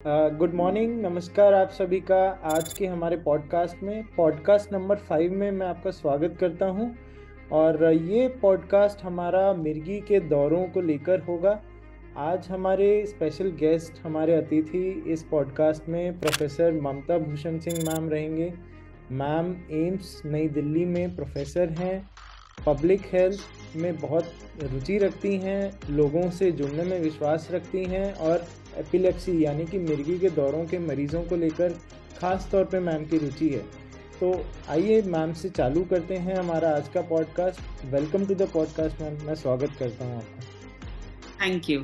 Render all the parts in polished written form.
Good morning, नमस्कार आप सभी का। आज के हमारे पॉडकास्ट नंबर 5 में मैं आपका स्वागत करता हूं। और ये पॉडकास्ट हमारा मिर्गी के दौरों को लेकर होगा। आज हमारे स्पेशल गेस्ट, हमारे अतिथि इस पॉडकास्ट में प्रोफेसर ममता भूषण सिंह मैम रहेंगे। मैम एम्स नई दिल्ली में प्रोफेसर हैं, पब्लिक हेल्थ में बहुत रुचि रखती हैं, लोगों से जुड़ने में विश्वास रखती हैं और एपिलेप्सी यानी कि मिर्गी के दौरों के मरीज़ों को लेकर ख़ास तौर पे मैम की रुचि है। तो आइए मैम से चालू करते हैं हमारा आज का podcast. Welcome to the podcast ma'am, मैं स्वागत करता हूँ आपका। Thank you.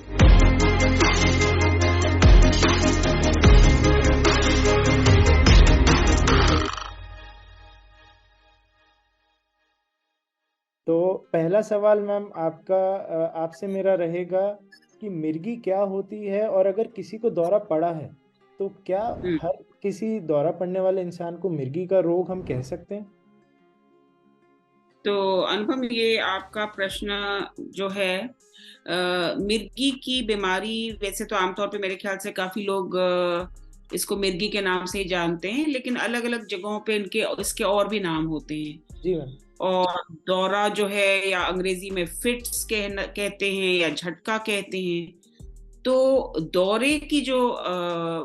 तो पहला सवाल मैम आपसे मेरा रहेगा कि मिर्गी क्या होती है, और अगर किसी को दौरा पड़ा है तो क्या हर किसी दौरा पड़ने वाले इंसान को मिर्गी का रोग हम कह सकते हैं? तो अनुपम, ये आपका प्रश्न जो है, मिर्गी की बीमारी वैसे तो आमतौर पे मेरे ख्याल से काफी लोग इसको मिर्गी के नाम से ही जानते हैं, लेकिन अलग अलग जगहों पे इसके और भी नाम होते हैं। जी मैम। और दौरा जो है, या अंग्रेजी में फिट्स कहते हैं या झटका कहते हैं। तो दौरे की जो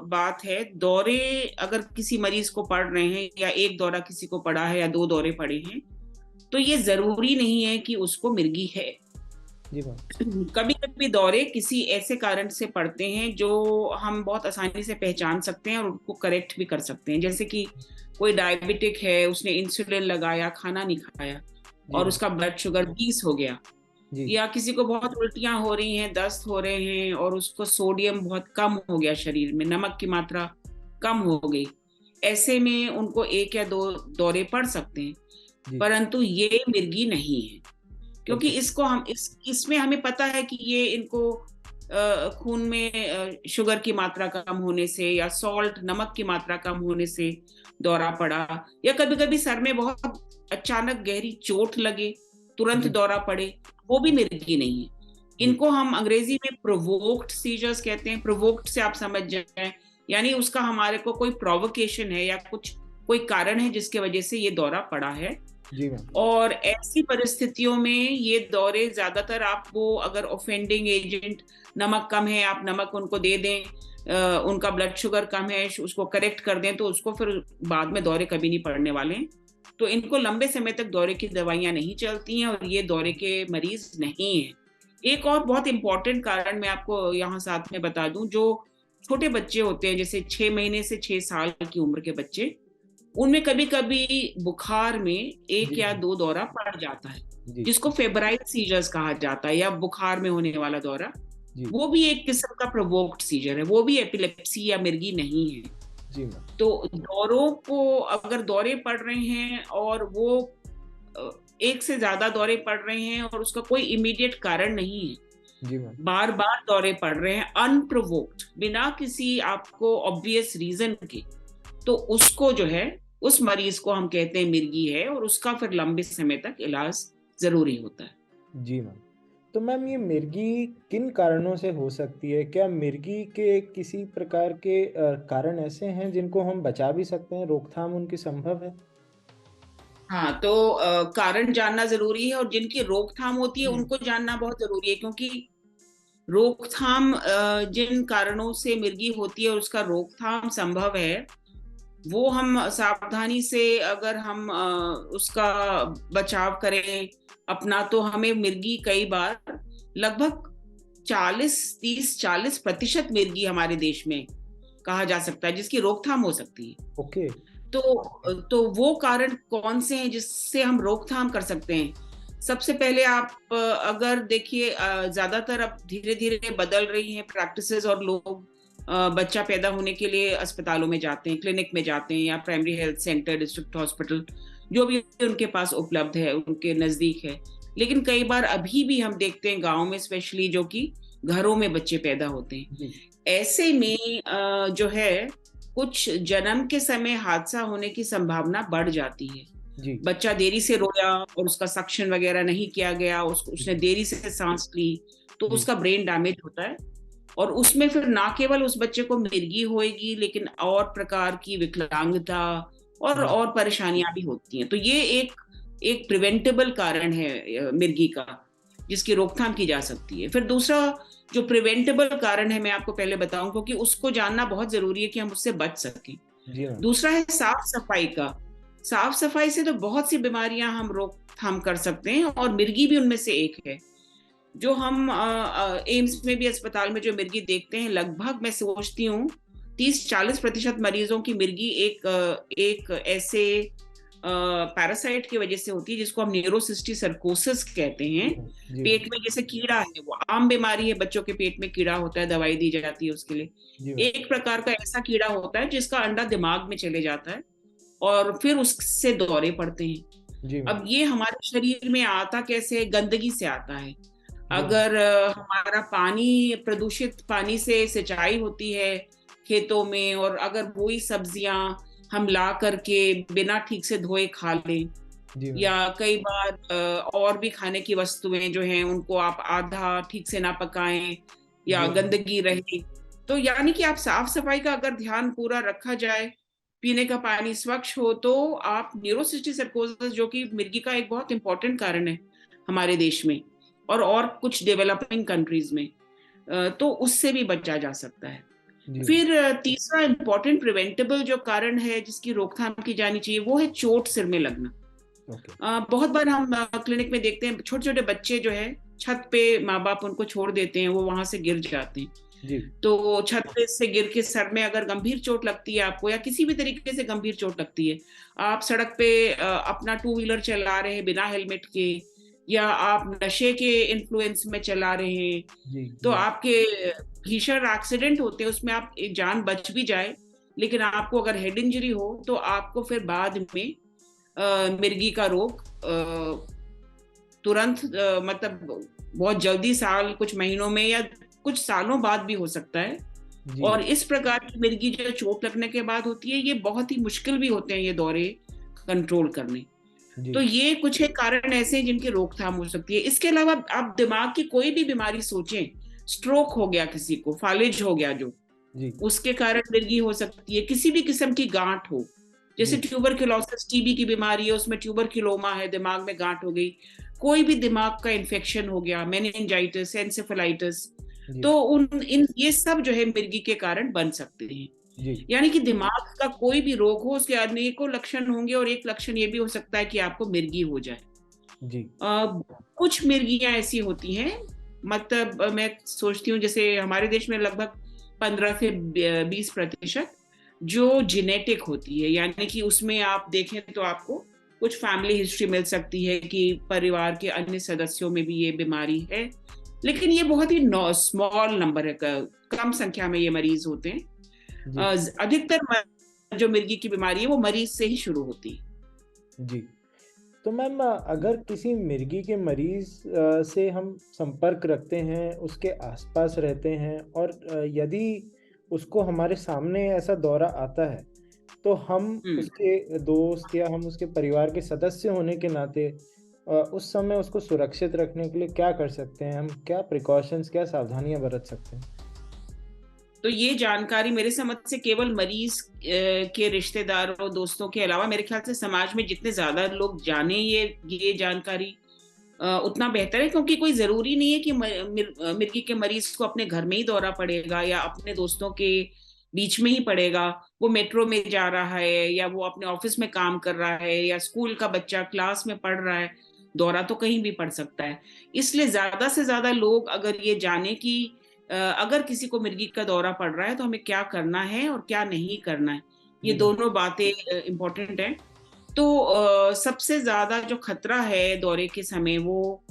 बात है, दौरे अगर किसी मरीज को पड़ रहे हैं, या एक दौरा किसी को पड़ा है या दो दौरे पड़े हैं, तो ये जरूरी नहीं है कि उसको मिर्गी है। जी मैम। कभी कभी दौरे किसी ऐसे कारण से पड़ते हैं जो हम बहुत आसानी से पहचान सकते हैं और उनको करेक्ट भी कर सकते हैं। जैसे कि कोई डायबिटिक है, उसने इंसुलिन लगाया, खाना नहीं खाया और उसका ब्लड शुगर 20 हो गया। जी। या किसी को बहुत उल्टियां हो रही हैं, दस्त हो रहे हैं और उसको सोडियम बहुत कम हो गया, शरीर में नमक की मात्रा कम हो गई। ऐसे में उनको एक या दो दौरे पड़ सकते हैं, जी। परंतु ये मिर्गी नहीं है। क्योंकि ओके। इसको हम इसमें हमें पता है कि ये इनको खून में शुगर की मात्रा कम होने से, या सॉल्ट नमक की मात्रा कम होने से दौरा पड़ा, या कभी कभी सर में बहुत अचानक गहरी चोट लगे, तुरंत जी। दौरा पड़े, वो भी मिर्गी नहीं है। जी। इनको हम अंग्रेजी में प्रोवोक्ड सीजर्स कहते हैं। प्रोवोक्ड से आप समझ जाएं, यानी उसका हमारे को कोई प्रोवोकेशन है या कोई कारण है जिसके वजह से ये दौरा पड़ा है। जी मैम। और ऐसी परिस्थितियों में ये दौरे ज्यादातर, आप वो अगर ऑफेंडिंग एजेंट, नमक कम है, आप नमक उनको दे दें, उनका ब्लड शुगर कम है, उसको करेक्ट कर दें, तो उसको फिर बाद में दौरे कभी नहीं पड़ने वाले हैं। तो इनको लंबे समय तक दौरे की दवाइयां नहीं चलती हैं और ये दौरे के मरीज नहीं है। एक और बहुत इंपॉर्टेंट कारण मैं आपको यहाँ साथ में बता दूं, जो छोटे बच्चे होते हैं, जैसे 6 महीने से 6 साल की उम्र के बच्चे, उनमें कभी कभी बुखार में एक जी। या दो दौरा पड़ जाता है, जी। जिसको फेब्राइल सीजर्स कहा जाता है, या बुखार में होने वाला दौरा। जी। वो भी एक किस्म का प्रोवोक्ड सीजर है, वो भी एपिलेप्सी या मिर्गी नहीं है। जी मैम। तो दौरों को, अगर दौरे पड़ रहे हैं और वो एक से ज्यादा दौरे पड़ रहे हैं और उसका कोई इमीडिएट कारण नहीं है, जी मैम। बार बार दौरे पड़ रहे हैं अनप्रोवोक्ड, बिना किसी आपको ऑब्वियस रीजन के, तो उसको जो है, उस मरीज को हम कहते हैं मिर्गी है, और उसका फिर लंबे समय तक इलाज जरूरी होता है। जी मैम। तो मैम ये मिर्गी किन कारणों से हो सकती है? क्या मिर्गी के किसी प्रकार के कारण ऐसे हैं जिनको हम बचा भी सकते हैं, रोकथाम उनकी संभव है? हाँ, तो कारण जानना जरूरी है, और जिनकी रोकथाम होती है उनको जानना बहुत जरूरी है। क्योंकि रोकथाम, जिन कारणों से मिर्गी होती है और उसका रोकथाम संभव है, वो हम सावधानी से अगर हम उसका बचाव करें अपना, तो हमें मिर्गी कई बार, लगभग 40% मिर्गी हमारे देश में कहा जा सकता है जिसकी रोकथाम हो सकती है। ओके। तो वो कारण कौन से हैं जिससे हम रोकथाम कर सकते हैं? सबसे पहले आप अगर देखिए, ज्यादातर अब धीरे धीरे बदल रही हैं प्रैक्टिसेस, और लोग बच्चा पैदा होने के लिए अस्पतालों में जाते हैं, क्लिनिक में जाते हैं, या primary health centre, district hospital, जो भी उनके पास उपलब्ध है, उनके नजदीक है। लेकिन कई बार अभी भी हम देखते हैं गाँव में स्पेशली, जो कि घरों में बच्चे पैदा होते हैं। जी। ऐसे में जो है, कुछ जन्म के समय हादसा होने की संभावना बढ़ जाती है। जी। बच्चा देरी से रोया और उसका सक्शन वगैरह नहीं किया गया, उसने देरी से सांस ली, तो जी। उसका ब्रेन डैमेज होता है। और उसमें फिर ना केवल उस बच्चे को मिर्गी होएगी, लेकिन और प्रकार की विकलांगता और परेशानियां भी होती हैं। तो ये एक प्रिवेंटेबल कारण है मिर्गी का, जिसकी रोकथाम की जा सकती है। फिर दूसरा जो प्रिवेंटेबल कारण है, मैं आपको पहले बताऊं, क्योंकि उसको जानना बहुत जरूरी है कि हम उससे बच सकें। जी मैम। दूसरा है साफ सफाई का। साफ सफाई से तो बहुत सी बीमारियां हम रोकथाम कर सकते हैं, और मिर्गी भी उनमें से एक है। जो हम एम्स में भी, अस्पताल में जो मिर्गी देखते हैं, लगभग मैं सोचती हूँ 30-40% मरीजों की मिर्गी एक ऐसे पैरासाइट की वजह से होती है जिसको हम न्यूरोसिस्टिसर्कोसिस कहते हैं। जी पेट में जैसे कीड़ा है, वो आम बीमारी है, बच्चों के पेट में कीड़ा होता है, दवाई दी जाती है उसके लिए। जी मैम। एक प्रकार का ऐसा कीड़ा होता है जिसका अंडा दिमाग में चले जाता है, और फिर उससे दौरे पड़ते हैं। जी मैम। अब ये हमारे शरीर में आता कैसे? गंदगी से आता है। जी मैम। अगर हमारा पानी, प्रदूषित पानी से सिंचाई होती है खेतों में, और अगर वही सब्जियां हम ला करके बिना ठीक से धोए खा लें, जी मैम। या कई बार और भी खाने की वस्तुएं जो हैं उनको आप आधा ठीक से ना पकाएं, या जी मैम। गंदगी रहे, तो यानी कि आप साफ सफाई का अगर ध्यान पूरा रखा जाए, पीने का पानी स्वच्छ हो, तो आप न्यूरोसिस्टिसर्कोसिस, जो कि मिर्गी का एक बहुत इंपॉर्टेंट कारण है हमारे देश में और कुछ डेवलपिंग कंट्रीज में, तो उससे भी बचा जा सकता है। जी मैम। फिर तीसरा इंपॉर्टेंट प्रिवेंटेबल जो कारण है जिसकी रोकथाम की जानी चाहिए, वो है चोट सिर में लगना। ओके। बहुत बार हम क्लिनिक में देखते हैं, छोटे छोटे बच्चे जो है, छत पे माँ बाप उनको छोड़ देते हैं, वो वहां से गिर जाते हैं। जी। तो छत पे से गिर के सर में अगर गंभीर चोट लगती है आपको, या किसी भी तरीके से गंभीर चोट लगती है, आप सड़क पे अपना टू व्हीलर चला रहे हैं बिना हेलमेट के, या आप नशे के इन्फ्लुएंस में चला रहे हैं, जी। तो जी। आपके भीषण एक्सीडेंट होते हैं, उसमें आप एक जान बच भी जाए, लेकिन आपको अगर हेड इंजरी हो तो आपको फिर बाद में मिर्गी का रोग तुरंत, मतलब बहुत जल्दी, साल, कुछ महीनों में या कुछ सालों बाद भी हो सकता है। जी। और इस प्रकार की मिर्गी जो चोट लगने के बाद होती है, ये बहुत ही मुश्किल भी होते हैं ये दौरे कंट्रोल करने। जी। तो ये कुछ एक कारण ऐसे हैं जिनकी रोकथाम हो सकती है। इसके अलावा आप दिमाग की कोई भी बीमारी सोचें, स्ट्रोक हो गया किसी को, फालिज हो गया जो, जी। उसके कारण मिर्गी हो सकती है। किसी भी किस्म की गांठ हो, जैसे जी। ट्यूबरक्लोसिस, टीबी की बीमारी है, उसमें ट्यूबरक्लोमा है, दिमाग में गांठ हो गई, कोई भी दिमाग का इन्फेक्शन हो गया, मेनिंजाइटिस, एंसेफेलाइटिस, जी। तो ये सब जो है मिर्गी के कारण बन सकते हैं। जी। यानी कि दिमाग का कोई भी रोग हो, उसके अनेकों लक्षण होंगे, और एक लक्षण ये भी हो सकता है कि आपको मिर्गी हो जाए। जी। कुछ मिर्गियां ऐसी होती हैं, मतलब मैं सोचती हूँ जैसे हमारे देश में लगभग 15 से 20% जो जेनेटिक होती है, यानी कि उसमें आप देखें तो आपको कुछ फैमिली हिस्ट्री मिल सकती है कि परिवार के अन्य सदस्यों में भी ये बीमारी है, लेकिन ये बहुत ही स्मॉल नंबर है, कम संख्या में ये मरीज होते हैं। जी। अधिकतर जो मिर्गी की बीमारी है वो मरीज से ही शुरू होती है। जी। तो मैम, अगर किसी मिर्गी के मरीज से हम संपर्क रखते हैं, उसके आसपास रहते हैं, और यदि उसको हमारे सामने ऐसा दौरा आता है, तो हम उसके दोस्त या हम उसके परिवार के सदस्य होने के नाते उस समय उसको सुरक्षित रखने के लिए क्या कर सकते हैं? हम क्या प्रिकॉशंस, क्या सावधानियां बरत सकते हैं? तो ये जानकारी मेरे समझ से केवल मरीज के रिश्तेदारों, दोस्तों के अलावा, मेरे ख्याल से समाज में जितने ज्यादा लोग जाने ये जानकारी, उतना बेहतर है। क्योंकि कोई जरूरी नहीं है कि मिर्गी के मरीज को अपने घर में ही दौरा पड़ेगा, या अपने दोस्तों के बीच में ही पड़ेगा। वो मेट्रो में जा रहा है, या वो अपने ऑफिस में काम कर रहा है, या स्कूल का बच्चा क्लास में पढ़ रहा है, दौरा तो कहीं भी पड़ सकता है। इसलिए ज्यादा से ज्यादा लोग अगर ये जाने कि अगर किसी को मिर्गी का दौरा पड़ रहा है तो हमें क्या करना है और क्या नहीं करना है, ये जी मैम। दोनों बातें इम्पोर्टेंट हैं। तो सबसे ज्यादा जो खतरा है दौरे के समय, वो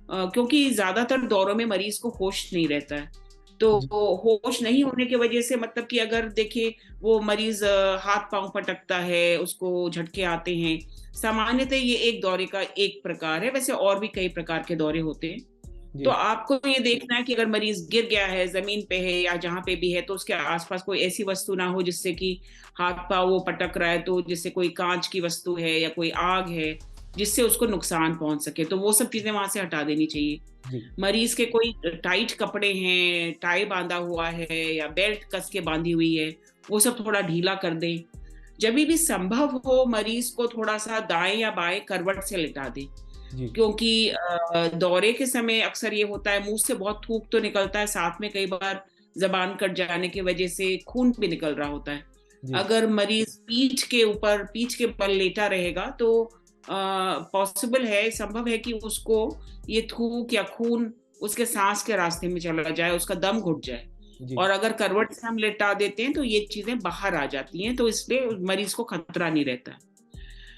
क्योंकि ज्यादातर दौरों में मरीज को होश नहीं रहता है, तो जी। होश नहीं होने की वजह से, मतलब कि अगर देखे वो मरीज हाथ पांव पटकता है, उसको झटके आते हैं, सामान्यतः ये एक दौरे का एक प्रकार है। वैसे और भी कई प्रकार के दौरे होते हैं। जी। तो आपको ये देखना है कि अगर मरीज गिर गया है, जमीन पे है या जहां पे भी है, तो उसके आसपास कोई ऐसी वस्तु ना हो जिससे कि हाथ पांव वो पटक रहा है, तो जैसे कोई कांच की वस्तु है या कोई आग है, जिससे उसको नुकसान पहुंच सके, तो वो सब चीजें वहां से हटा देनी चाहिए। जी मरीज के कोई टाइट कपड़े हैं, टाई बांधा हुआ है या बेल्ट कस के बांधी हुई है, वो सब थोड़ा ढीला कर दें। जब भी संभव हो मरीज को थोड़ा सा दाएं या बाएं करवट से लिटा दें, जी क्योंकि दौरे के समय अक्सर ये होता है मुंह से बहुत थूक तो निकलता है, साथ में कई बार जबान कट जाने की वजह से खून भी निकल रहा होता है। जी अगर मरीज पीठ के बल लेटा रहेगा तो पॉसिबल है, संभव है कि उसको ये थूक या खून उसके सांस के रास्ते में चला जाए, उसका दम घुट जाए। जी और अगर करवट से हम लेटा देते हैं तो ये चीजें बाहर आ जाती हैं, तो इसलिए मरीज को खतरा नहीं रहता।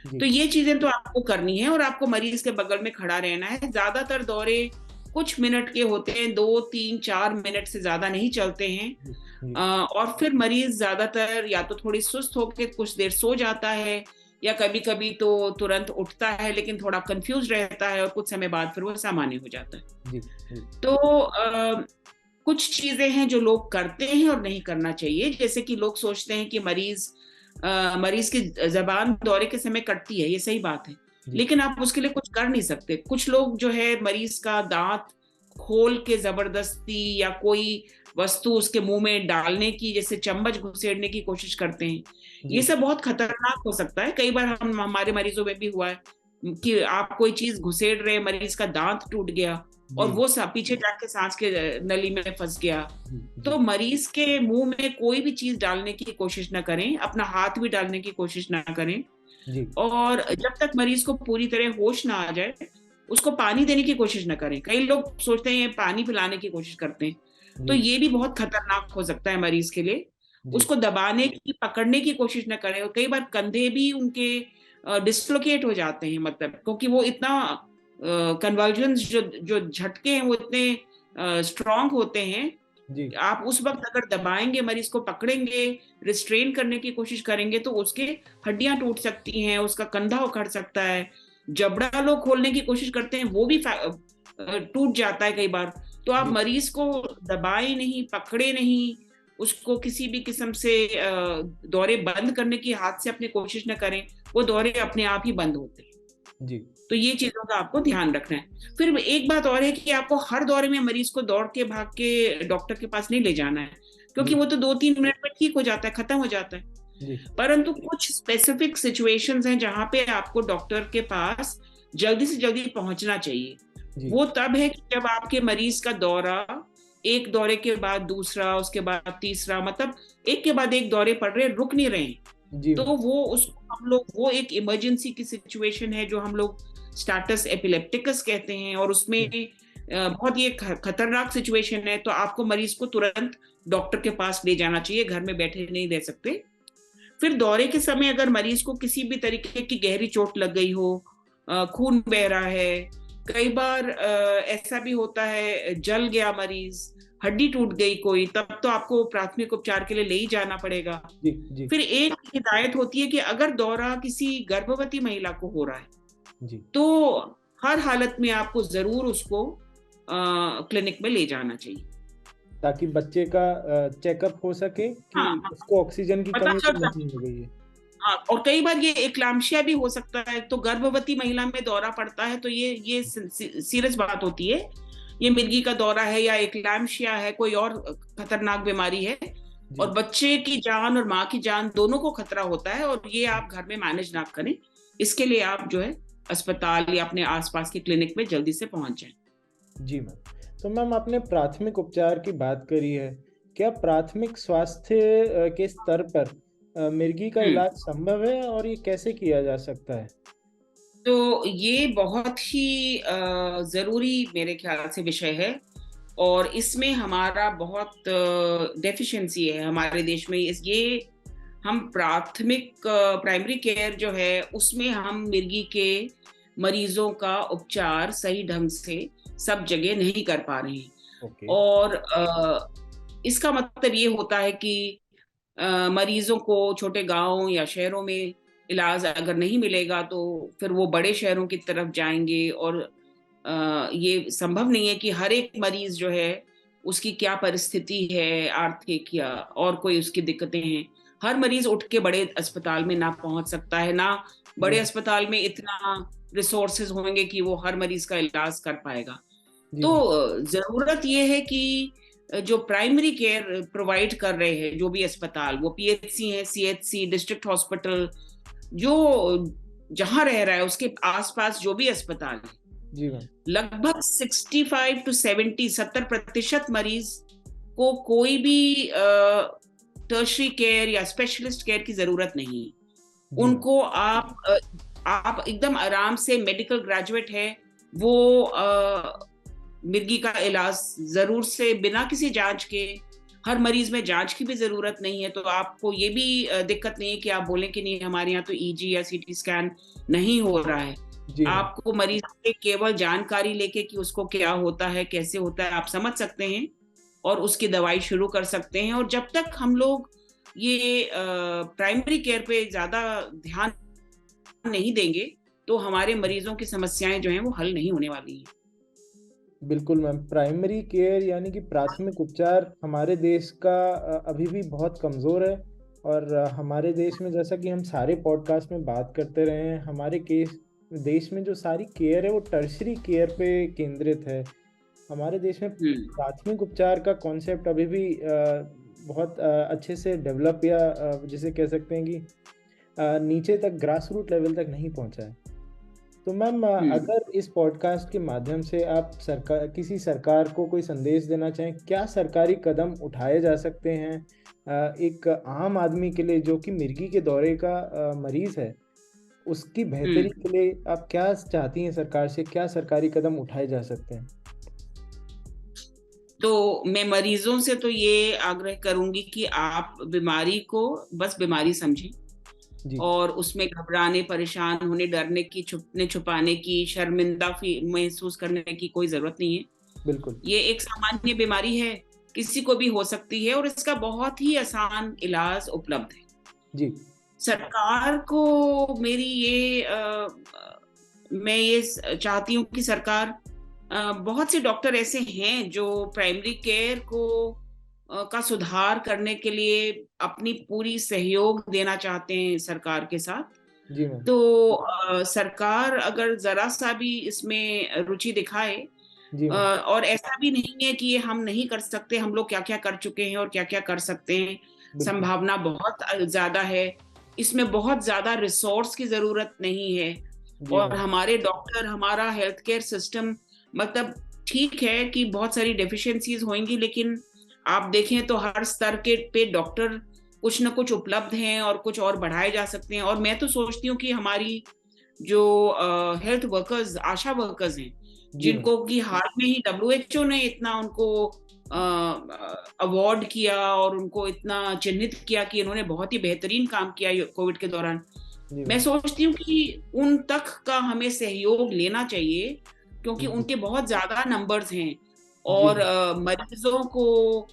जी तो ये चीजें तो आपको करनी है और आपको मरीज के बगल में खड़ा रहना है। ज्यादातर दौरे कुछ मिनट के होते हैं, 2 3 4 मिनट से ज्यादा नहीं चलते हैं। जी जी और फिर मरीज ज्यादातर या तो थोड़ी सुस्त होकर कुछ देर सो जाता है, या कभी कभी तो तुरंत उठता है लेकिन थोड़ा कंफ्यूज रहता है, और कुछ समय बाद फिर वो सामान्य हो जाता है। जी जी तो कुछ चीजें हैं जो लोग करते हैं और नहीं करना चाहिए, जैसे कि लोग सोचते हैं कि मरीज की जबान दौरे के समय कटती है, ये सही बात है, जी लेकिन आप उसके लिए कुछ कर नहीं सकते। कुछ लोग जो है मरीज का दांत खोल के जबरदस्ती या कोई वस्तु उसके मुंह में डालने की, जैसे चम्मच घुसेड़ने की कोशिश करते हैं। ये जी सब बहुत खतरनाक हो सकता है। कई बार हमारे मरीजों में भी हुआ है कि आप कोई चीज घुसेड़ रहे, मरीज का दांत टूट गया और जी वो पीछे जाके सांस के नली में फंस गया। जी तो जी मरीज के मुंह में कोई भी चीज डालने की कोशिश ना करें, अपना हाथ भी डालने की कोशिश ना करें। जी और जब तक मरीज को पूरी तरह होश ना आ जाए उसको पानी देने की कोशिश ना करें। कई लोग सोचते हैं पानी पिलाने की कोशिश करते हैं, तो जी ये भी बहुत खतरनाक हो सकता है मरीज के लिए। जी उसको दबाने की, पकड़ने की कोशिश ना करें। और कई बार कंधे भी उनके डिस्लोकेट हो जाते हैं, मतलब क्योंकि वो इतना कन्वर्जन्स जो झटके हैं वो इतने स्ट्रांग होते हैं। जी आप उस वक्त अगर दबाएंगे, मरीज को पकड़ेंगे, रिस्ट्रेन करने की कोशिश करेंगे, तो उसके हड्डियां टूट सकती हैं, उसका कंधा उखड़ सकता है। जबड़ा लोग खोलने की कोशिश करते हैं, वो भी टूट जाता है कई बार। तो आप जी मरीज को दबाए नहीं, पकड़े नहीं, उसको किसी भी किस्म से दौरे बंद करने की हाथ से अपनी कोशिश न करें, वो दौरे अपने आप ही बंद होते हैं। जी तो ये चीजों का आपको ध्यान रखना है। फिर एक बात और है कि आपको हर दौरे में मरीज को दौड़ के भाग के डॉक्टर के पास नहीं ले जाना है, क्योंकि जी वो तो 2 3 मिनट में ठीक हो जाता है, खत्म हो जाता है। जी परंतु कुछ स्पेसिफिक सिचुएशंस हैं जहां पे आपको डॉक्टर के पास जल्दी से जल्दी पहुंचना चाहिए। जी वो तब है कि जब आपके मरीज का दौरा, एक दौरे के बाद दूसरा, उसके बाद तीसरा, मतलब एक के बाद एक दौरे पड़ रहे, रुक नहीं रहे। जी तो मैम वो उसको हम लोग, वो एक इमरजेंसी की सिचुएशन है जो हम लोग स्टाटस एपिलेप्टिकस कहते हैं, और उसमें जी बहुत ये खतरनाक सिचुएशन है। तो आपको मरीज को तुरंत डॉक्टर के पास ले जाना चाहिए, घर में बैठे नहीं रह सकते। फिर दौरे के समय अगर मरीज को किसी भी तरीके की गहरी चोट लग गई हो, खून बह रहा है, कई बार ऐसा भी होता है जल गया मरीज, हड्डी टूट गई कोई, तब तो आपको प्राथमिक उपचार के लिए ले ही जाना पड़ेगा। जी जी फिर एक हिदायत होती है कि अगर दौरा किसी गर्भवती महिला को हो रहा है जी तो हर हालत में आपको जरूर उसको क्लिनिक में ले जाना चाहिए। ताकि बच्चे का चेकअप हो सके कि हाँ हाँ, उसको ऑक्सीजन की पता कमी चल तो सकता नहीं हो गई है। हाँ। और कई बार ये एक्लाम्शिया भी हो सकता है, तो गर्भवती महिला में दौरा पड़ता है तो ये सीरियस बात होती है। ये मिर्गी का दौरा है या एक्लाम्शिया है, कोई और खतरनाक बीमारी है, जी और बच्चे की जान और माँ की जान दोनों को खतरा होता है, और ये आप घर में मैनेज ना करें। इसके लिए आप जो है अस्पताल या अपने आसपास के क्लिनिक में जल्दी से पहुंच जाएं। जी मैम। तो मैम आपने प्राथमिक उपचार की बात करी है, क्या प्राथमिक स्वास्थ्य के स्तर पर मिर्गी का हम्म इलाज संभव है और ये कैसे किया जा सकता है? तो ये बहुत ही जरूरी मेरे ख्याल से विषय है, और इसमें हमारा बहुत डेफिशिएंसी है हमारे देश में। ये हम प्राथमिक प्राइमरी केयर जो है उसमें हम मिर्गी के मरीजों का उपचार सही ढंग से सब जगह नहीं कर पा रहे हैं। ओके। और इसका मतलब ये होता है कि मरीजों को छोटे गांव या शहरों में इलाज अगर नहीं मिलेगा तो फिर वो बड़े शहरों की तरफ जाएंगे, और ये संभव नहीं है कि हर एक मरीज जो है उसकी क्या परिस्थिति है आर्थिक या और कोई उसकी दिक्कतें हैं, हर मरीज उठ के बड़े अस्पताल में ना पहुंच सकता है, ना बड़े जी अस्पताल में इतना रिसोर्सेज होंगे कि वो हर मरीज का इलाज कर पाएगा। जी तो मैम। जरूरत ये है कि जो प्राइमरी केयर प्रोवाइड कर रहे हैं जो भी अस्पताल, वो पीएचसी है, सीएचसी, डिस्ट्रिक्ट हॉस्पिटल, जो जहां रह रहा है उसके आसपास जो भी अस्पताल है, जी मैम। लगभग 65 to 70 मरीज को कोई भी टर्शरी केयर या स्पेशलिस्ट केयर की जरूरत नहीं है। जी मैम। उनको आप एकदम आराम से, मेडिकल ग्रेजुएट है वो, मिर्गी का इलाज जरूर से बिना किसी जांच के, हर मरीज में जांच की भी जरूरत नहीं है, तो आपको ये भी दिक्कत नहीं है कि आप बोलें कि नहीं हमारे यहाँ तो ईजी या सीटी स्कैन नहीं हो रहा है। जी मैम। आपको मरीज से केवल जानकारी लेके कि उसको क्या होता है, कैसे होता है, आप समझ सकते हैं और उसकी दवाई शुरू कर सकते हैं। और जब तक हम लोग ये प्राइमरी केयर पे ज्यादा ध्यान नहीं देंगे तो हमारे मरीजों की समस्याएं जो हैं वो हल नहीं होने वाली हैं। बिल्कुल मैम, प्राइमरी केयर यानी कि प्राथमिक उपचार हमारे देश का अभी भी बहुत कमज़ोर है। और हमारे देश में, जैसा कि हम सारे पॉडकास्ट में बात करते रहे हैं, हमारे केस देश में जो सारी केयर है वो टर्शरी केयर पे केंद्रित है। हमारे देश में प्राथमिक उपचार का कॉन्सेप्ट अभी भी बहुत अच्छे से डेवलप या जिसे कह सकते हैं कि नीचे तक, ग्रास रूट लेवल तक नहीं पहुंचा है। तो मैम, हम्म अगर इस पॉडकास्ट के माध्यम से आप किसी सरकार को कोई संदेश देना चाहें, क्या सरकारी कदम उठाए जा सकते हैं एक आम आदमी के लिए जो कि मिर्गी के दौरे का मरीज है, उसकी बेहतरी हम्म के लिए आप क्या चाहती हैं सरकार से? क्या सरकारी कदम उठाए जा सकते हैं? तो मैं मरीजों से तो ये आग्रह करूंगी कि आप बीमारी को बस बीमारी समझें जी। और उसमें घबराने, परेशान होने, डरने की, छुपने छुपाने की, शर्मिंदा महसूस करने की कोई जरूरत नहीं है। बिल्कुल। ये एक सामान्य बीमारी है, किसी को भी हो सकती है और इसका बहुत ही आसान इलाज उपलब्ध है। जी। सरकार को मेरी मैं ये चाहती हूँ कि सरकार, बहुत से डॉक्टर ऐसे हैं जो प्राइमरी केयर को का सुधार करने के लिए अपनी पूरी सहयोग देना चाहते हैं सरकार के साथ। जी मैम। तो सरकार अगर जरा सा भी इसमें रुचि दिखाए, जी मैम। और ऐसा भी नहीं है कि ये हम नहीं कर सकते, हम लोग क्या क्या कर चुके हैं और क्या क्या कर सकते हैं, बिल्कुल। संभावना बहुत ज्यादा है। इसमें बहुत ज्यादा रिसोर्स की जरूरत नहीं है। जी और मैम। हमारे डॉक्टर, हमारा हेल्थ केयर सिस्टम, मतलब ठीक है कि बहुत सारी डेफिशिएंसीज होंगी, लेकिन आप देखें तो हर स्तर के पे डॉक्टर कुछ ना कुछ उपलब्ध हैं और कुछ और बढ़ाए जा सकते हैं। और मैं तो सोचती हूँ कि हमारी जो हेल्थ वर्कर्स, आशा वर्कर्स हैं, जी मैम। जिनको कि हाल में ही डब्ल्यूएचओ ने इतना उनको अवार्ड किया और उनको इतना चिन्हित किया कि इन्होंने बहुत ही बेहतरीन काम किया कोविड के दौरान, जी मैं मैम। सोचती हूँ कि उन तक का हमें सहयोग लेना चाहिए, क्योंकि जी। उनके बहुत ज्यादा नंबर्स हैं। जी और मैम। मरीजों को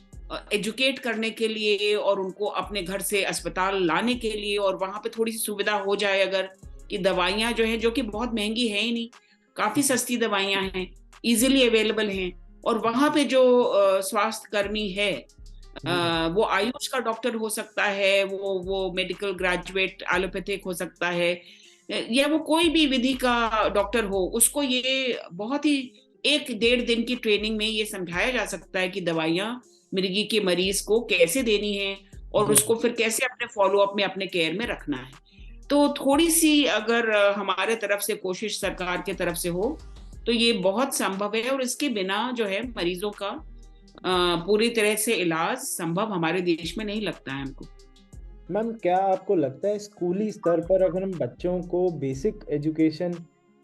एजुकेट करने के लिए और उनको अपने घर से अस्पताल लाने के लिए, और वहां पे थोड़ी सी सुविधा हो जाए अगर, कि दवाइयां जो है, जो कि बहुत महंगी है ही नहीं, काफी सस्ती दवाइयां हैं, इजीली अवेलेबल हैं। और वहां पे जो स्वास्थ्य कर्मी है, जी मैम। वो आयुष का डॉक्टर हो सकता है, वो मेडिकल ग्रेजुएट एलोपैथिक हो सकता है, या वो कोई भी विधि का डॉक्टर हो, उसको ये बहुत ही 1-1.5 दिन की ट्रेनिंग में ये समझाया जा सकता है कि दवाइयां मिर्गी के मरीज को कैसे देनी है और जी उसको मैम। फिर कैसे अपने फॉलो अप में, अपने केयर में रखना है। तो थोड़ी सी अगर हमारे तरफ से कोशिश, सरकार के तरफ से हो, तो ये बहुत संभव है। और इसके बिना जो है मरीजों का पूरी तरह से इलाज संभव हमारे देश में नहीं लगता है हमको। मैम, क्या आपको लगता है स्कूली स्तर पर अगर हम बच्चों को बेसिक एजुकेशन,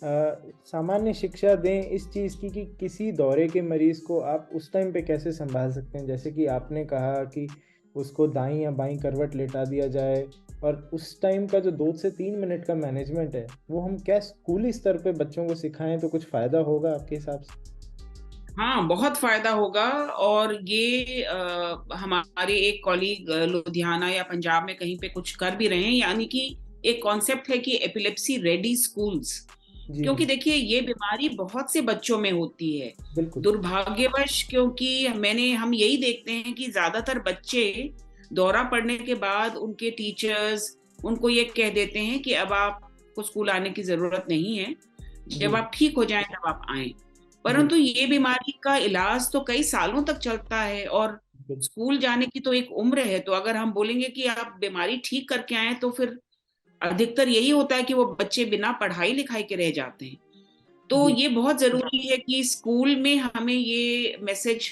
सामान्य शिक्षा दें इस चीज़ की कि किसी दौरे के मरीज़ को आप उस टाइम पे कैसे संभाल सकते हैं? जैसे कि आपने कहा कि उसको दाईं या बाईं करवट लेटा दिया जाए, और उस टाइम का जो 2 से 3 मिनट का मैनेजमेंट है, वो हम क्या स्कूली स्तर पे बच्चों को सिखाएं तो कुछ फ़ायदा होगा आपके हिसाब से? हाँ, बहुत फायदा होगा। और ये हमारे एक कॉलीग लुधियाना या पंजाब में कहीं पे कुछ कर भी रहे हैं, यानी कि एक कॉन्सेप्ट है कि एपिलेप्सी रेडी स्कूल्स। जी क्योंकि मैम। देखिए ये बीमारी बहुत से बच्चों में होती है, बिल्कुल। दुर्भाग्यवश, क्योंकि हम यही देखते हैं कि ज्यादातर बच्चे दौरा पड़ने के बाद उनके टीचर्स उनको ये कह देते हैं कि अब आपको स्कूल आने की जरूरत नहीं है, जब आप ठीक हो जाएं तब आप आएं। परंतु ये बीमारी का इलाज तो कई सालों तक चलता है, और स्कूल जाने की तो एक उम्र है। तो अगर हम बोलेंगे कि आप बीमारी ठीक करके आए, तो फिर अधिकतर यही होता है कि वो बच्चे बिना पढ़ाई लिखाई के रह जाते हैं। तो ये बहुत जरूरी है कि स्कूल में हमें ये मैसेज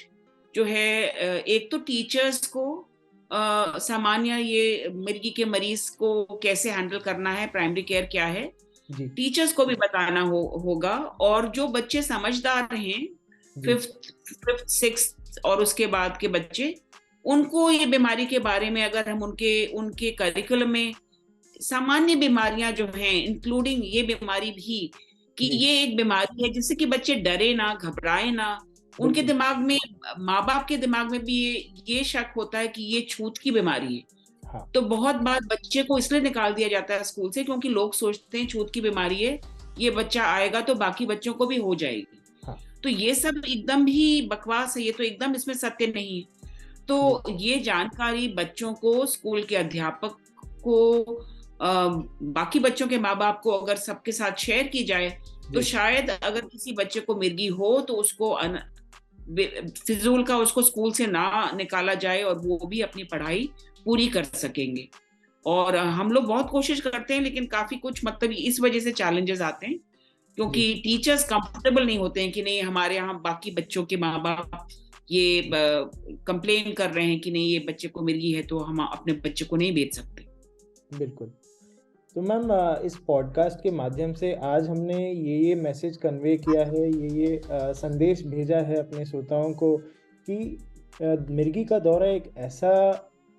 जो है, एक तो टीचर्स को सामान्य ये मिर्गी के मरीज को कैसे हैंडल करना है, प्राइमरी केयर क्या है, टीचर्स को भी बताना होगा। और जो बच्चे समझदार हैं, 5th 6th और उसके बाद के बच्चे, उनको ये बीमारी के बारे में अगर हम उनके करिकुलम में सामान्य बीमारियां जो हैं, इंक्लूडिंग ये बीमारी भी, कि ये एक बीमारी है जिससे कि बच्चे डरे ना, घबराए ना। उनके दिमाग में, माँ बाप के दिमाग में भी ये शक होता है कि ये छूत की बीमारी है। हाँ। तो बहुत बार बच्चे को इसलिए निकाल दिया जाता है स्कूल से, क्योंकि लोग सोचते हैं छूत की बीमारी है, ये बच्चा आएगा तो बाकी बच्चों को भी हो जाएगी। हाँ। तो ये सब एकदम ही बकवास है, ये तो एकदम इसमें सत्य नहीं है। तो ये जानकारी बच्चों को, स्कूल के अध्यापक को, बाकी बच्चों के माँ बाप को अगर सबके साथ शेयर की जाए, तो शायद अगर किसी बच्चे को मिर्गी हो तो उसको फिजूल का उसको स्कूल से ना निकाला जाए, और वो भी अपनी पढ़ाई पूरी कर सकेंगे। और हम लोग बहुत कोशिश करते हैं, लेकिन काफी कुछ मतलब इस वजह से चैलेंजेस आते हैं, क्योंकि टीचर्स कंफर्टेबल नहीं होते हैं कि नहीं, हमारे यहाँ बाकी बच्चों के माँ बाप ये कंप्लेन कर रहे हैं कि नहीं, ये बच्चे को मिर्गी है तो हम अपने बच्चे को नहीं भेज सकते। बिल्कुल। तो मैम, इस पॉडकास्ट के माध्यम से आज हमने ये मैसेज कन्वे किया है, ये संदेश भेजा है अपने श्रोताओं को कि मिर्गी का दौरा एक ऐसा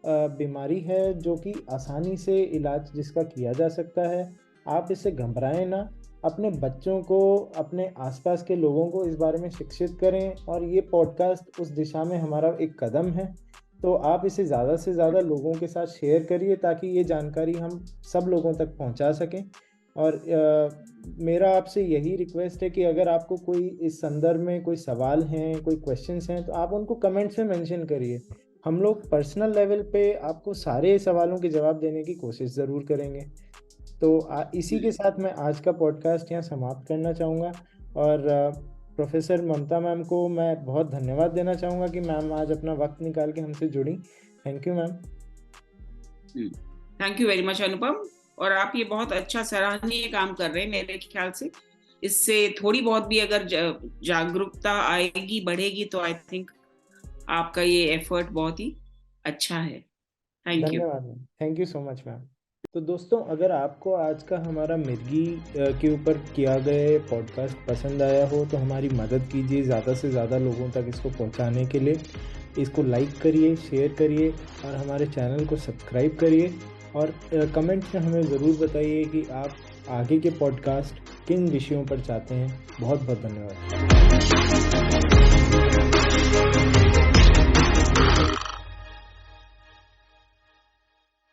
बीमारी है जो कि आसानी से इलाज जिसका किया जा सकता है। आप इससे घबराएं ना, अपने बच्चों को, अपने आसपास के लोगों को इस बारे में शिक्षित करें, और ये पॉडकास्ट उस दिशा में हमारा एक कदम है। तो आप इसे ज़्यादा से ज़्यादा लोगों के साथ शेयर करिए, ताकि ये जानकारी हम सब लोगों तक पहुंचा सकें। और मेरा आपसे यही रिक्वेस्ट है कि अगर आपको कोई इस संदर्भ में कोई सवाल हैं, कोई क्वेश्चंस हैं, तो आप उनको कमेंट्स में मेंशन करिए। हम लोग पर्सनल लेवल पे आपको सारे सवालों के जवाब देने की कोशिश ज़रूर करेंगे। तो इसी के साथ मैं आज का पॉडकास्ट यहाँ समाप्त करना चाहूँगा, और प्रोफेसर ममता मैम को मैं बहुत धन्यवाद देना चाहूँगा कि मैम आज अपना वक्त निकाल के हमसे जुड़ी। Thank you ma'am. Thank you very much Anupam. और आप ये बहुत अच्छा सराहनीय काम कर रहे हैं। मेरे ख्याल से इससे थोड़ी बहुत भी अगर जागरूकता आएगी, बढ़ेगी, तो आई थिंक आपका ये एफर्ट बहुत ही अच्छा है। Thank you. धन्यवाद ma'am. Thank you so much ma'am. तो दोस्तों, अगर आपको आज का हमारा मिर्गी के ऊपर किया गया पॉडकास्ट पसंद आया हो, तो हमारी मदद कीजिए ज़्यादा से ज़्यादा लोगों तक इसको पहुंचाने के लिए। इसको लाइक करिए, शेयर करिए, और हमारे चैनल को सब्सक्राइब करिए। और कमेंट्स में हमें ज़रूर बताइए कि आप आगे के पॉडकास्ट किन विषयों पर चाहते हैं। बहुत बहुत धन्यवाद।